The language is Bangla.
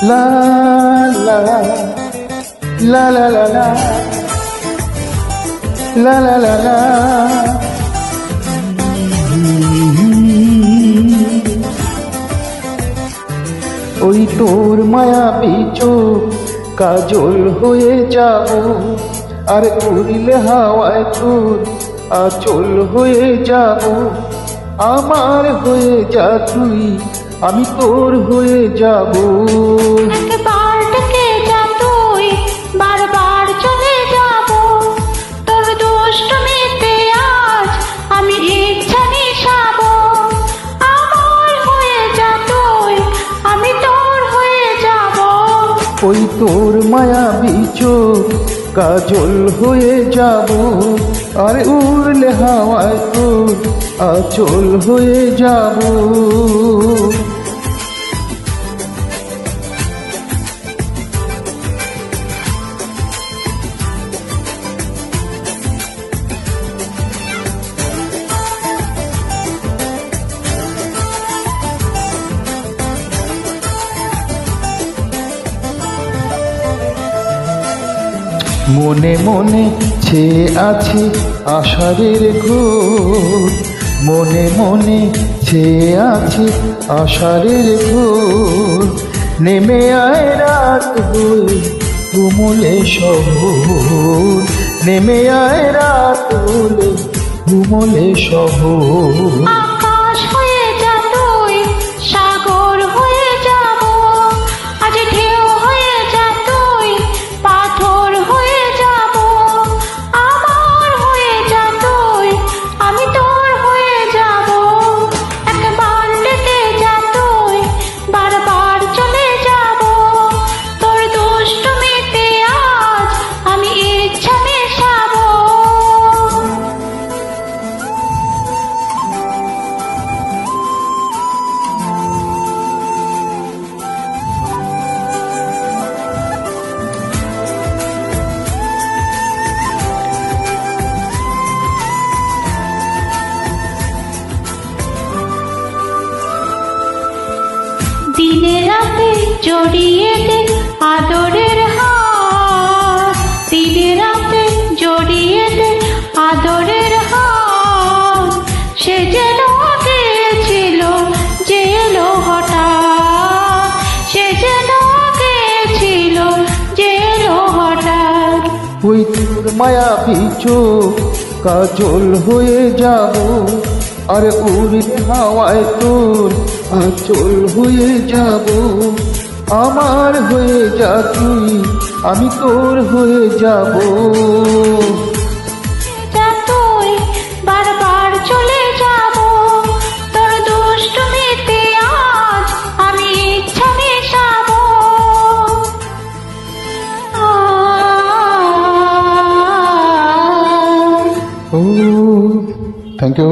লা লা লা লা লা লা লা লা লা লা। ওই তোর মায়াবী চোখ কাজল হয়ে যাব, আর উড়লে হাওয়ায় তোর আচল হয়ে যাব। আমার হয়ে যা তুই, আমি তোর হয়ে যাব। একবার ডেকে যা তুই, বারবার চলে যাব। তোর দুষ্টুমিতে আজ আমি ইচ্ছা মিশাবো। আমার হয়ে যা তুই, আমি তোর হয়ে যাব। ওই তোর মায়াবী চোখ কাজল হয়ে যাব, আর উড়লে হাওয়ায় তোর আচল হয়ে যাব। মনে মনে ছেয়ে আছে আষাঢ়ের ঘোর, মনে মনে ছেয়ে আছে আষাঢ়ের ঘোর। নেমে আয় রাত হয়ে ঘুমলে শহর, নেমে আয় রাত হলে ঘুমলে শহর। আকাশ হয়ে যা তুই, সাগর হয়ে যাব। আজ ঢেউ হয়ে যা তুই, পাথর হয়ে যাব। আমার হয়ে যা তুই, আমি তোর হয়ে যাব। একবার ডেকে যা তুই, বারবার চলে যাব। তোর দুষ্টুমিতে আজ আমি ইচ্ছা মেশাবো। দিনে রাতে জড়িয়ে দে আদরের হাত, দিনে রাতে জড়িয়ে দে আদরের হাত। সে যেন আগে ছিল, যে এলো হঠাৎ। সে যেন আগে ছিল, যে এলো হঠাৎ। ওই তোর মায়াবী চোখ কাজল হয়ে যাব, আর উড়ে হাওয়ায় তোর আচল হয়ে যাব। আমার হয়ে যা তুই, আমি তোর হয়ে যাব। যা তুই, বারবার চলে যাব। তোর দুষ্টুমিতে আজ আমি ইচ্ছা মেশাবো। ও থ্যাংক ইউ।